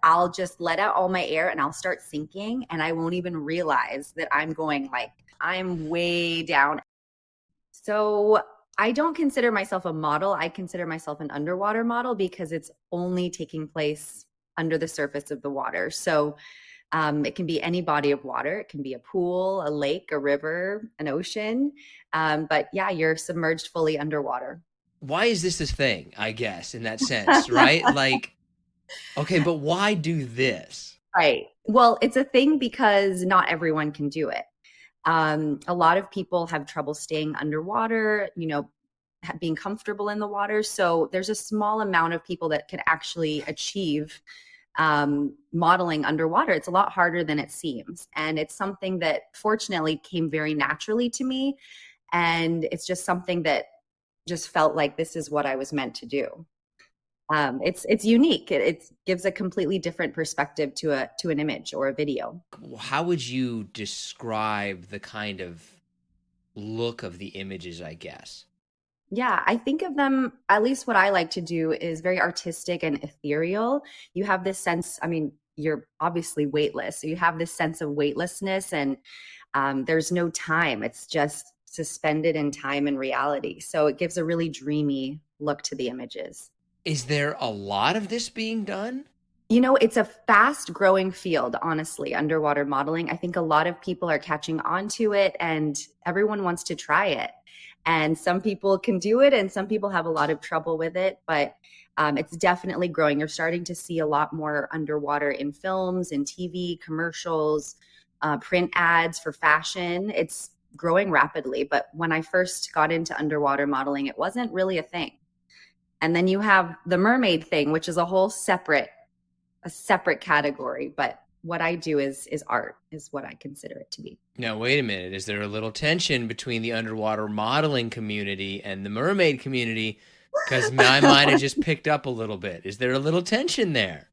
I'll just let out all my air and I'll start sinking, and I won't even realize that I'm way down. So I don't consider myself a model. I consider myself an underwater model because it's only taking place under the surface of the water. So it can be any body of water. It can be a pool, a lake, a river, an ocean. But yeah, you're submerged fully underwater. Why is this thing, I guess, in that sense, right? Like, okay, but why do this? Right. Well, it's a thing because not everyone can do it. A lot of people have trouble staying underwater, being comfortable in the water. So there's a small amount of people that can actually achieve modeling underwater. It's a lot harder than it seems. And it's something that fortunately came very naturally to me. And it's just something that just felt like this is what I was meant to do. It's unique. It gives a completely different perspective to an image or a video. How would you describe the kind of look of the images, I guess? Yeah, I think of them, at least what I like to do is very artistic and ethereal. You have this sense, I mean, you're obviously weightless. So you have this sense of weightlessness, and there's no time. It's just suspended in time and reality. So it gives a really dreamy look to the images. Is there a lot of this being done? It's a fast growing field, honestly, underwater modeling. I think a lot of people are catching on to it and everyone wants to try it. And some people can do it and some people have a lot of trouble with it, but it's definitely growing. You're starting to see a lot more underwater in films and TV commercials, print ads for fashion. It's growing rapidly. But when I first got into underwater modeling, it wasn't really a thing. And then you have the mermaid thing, which is a separate category, but what I do is art, is what I consider it to be. Now, wait a minute. Is there a little tension between the underwater modeling community and the mermaid community? Because my mind had just picked up a little bit. Is there a little tension there?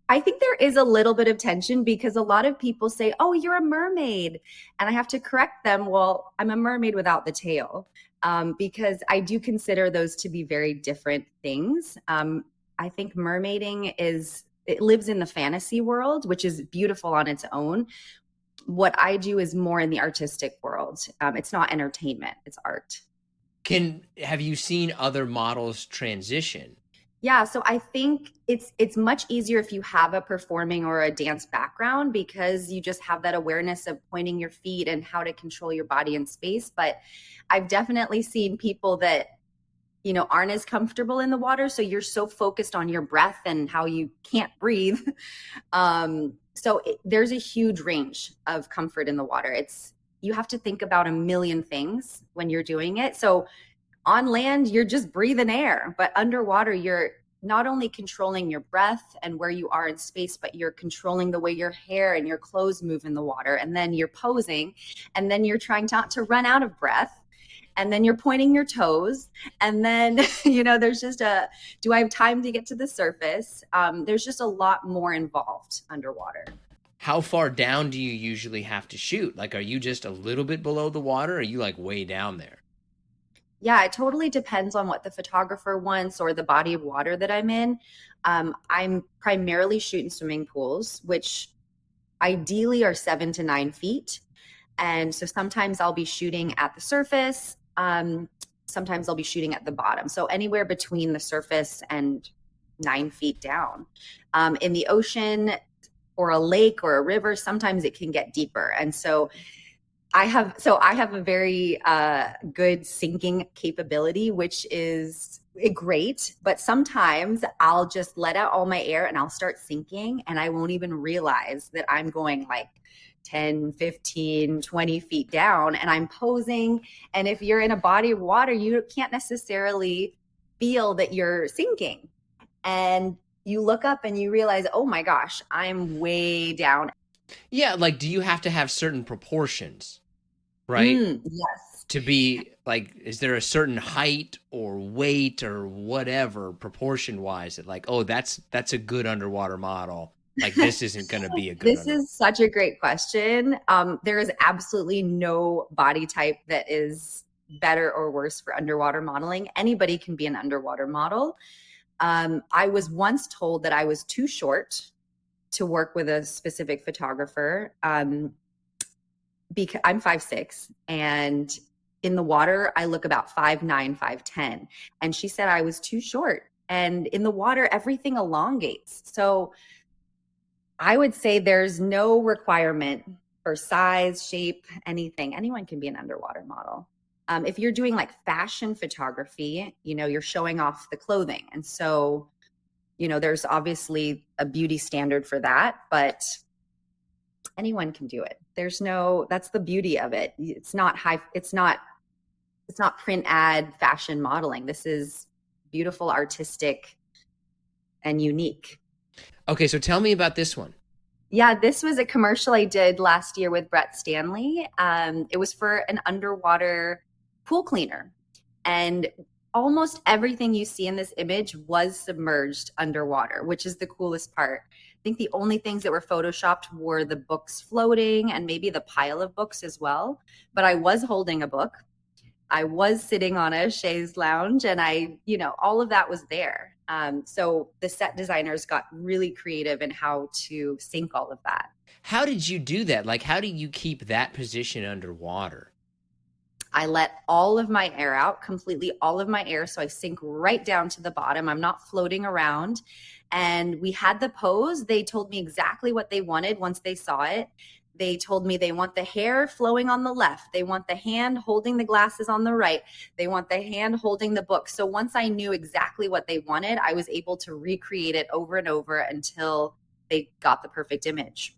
I think there is a little bit of tension because a lot of people say, "Oh, you're a mermaid," and I have to correct them. Well, I'm a mermaid without the tail, because I do consider those to be very different things. I think mermaiding it lives in the fantasy world, which is beautiful on its own. What I do is more in the artistic world. It's not entertainment; it's art. Have you seen other models transition? Yeah, so I think it's much easier if you have a performing or a dance background because you just have that awareness of pointing your feet and how to control your body in space. But I've definitely seen people that aren't as comfortable in the water, so you're so focused on your breath and how you can't breathe. There's a huge range of comfort in the water. You have to think about a million things when you're doing it. So on land, you're just breathing air, but underwater, you're not only controlling your breath and where you are in space, but you're controlling the way your hair and your clothes move in the water. And then you're posing, and then you're trying not to run out of breath. And then you're pointing your toes. And then, there's just do I have time to get to the surface? There's just a lot more involved underwater. How far down do you usually have to shoot? Like, are you just a little bit below the water? Or are you like way down there? Yeah, it totally depends on what the photographer wants or the body of water that I'm in. I'm primarily shooting swimming pools, which ideally are 7 to 9 feet. And so sometimes I'll be shooting at the surface. Sometimes I'll be shooting at the bottom. So anywhere between the surface and 9 feet down. In the ocean or a lake or a river, sometimes it can get deeper. And so I have a very good sinking capability, which is great. But sometimes I'll just let out all my air and I'll start sinking and I won't even realize that I'm going like 10, 15, 20 feet down and I'm posing. And if you're in a body of water, you can't necessarily feel that you're sinking. And you look up and you realize, oh my gosh, I'm way down. Yeah, like, do you have to have certain proportions, right? Yes. To be like, is there a certain height or weight or whatever proportion wise that like, oh, that's a good underwater model. Like this isn't going to be a good This under. is such a great question. There is absolutely no body type that is better or worse for underwater modeling. Anybody can be an underwater model. I was once told that I was too short to work with a specific photographer. Because I'm 5'6", and in the water I look about 5'9", 5'10", and she said I was too short. And in the water, everything elongates. So I would say there's no requirement for size, shape, anything. Anyone can be an underwater model. If you're doing like fashion photography, you're showing off the clothing. And so, there's obviously a beauty standard for that, but anyone can do it. That's the beauty of it. It's not print ad fashion modeling. This is beautiful, artistic, and unique. Okay, so tell me about this one. Yeah, this was a commercial I did last year with Brett Stanley. It was for an underwater pool cleaner. And almost everything you see in this image was submerged underwater, which is the coolest part. I think the only things that were photoshopped were the books floating and maybe the pile of books as well. But I was holding a book. I was sitting on a chaise lounge, and all of that was there. So the set designers got really creative in how to sync all of that. How did you do that? Like, how do you keep that position underwater? I let all of my air out, completely all of my air. So I sink right down to the bottom. I'm not floating around. And we had the pose. They told me exactly what they wanted once they saw it. They told me they want the hair flowing on the left. They want the hand holding the glasses on the right. They want the hand holding the book. So once I knew exactly what they wanted, I was able to recreate it over and over until they got the perfect image.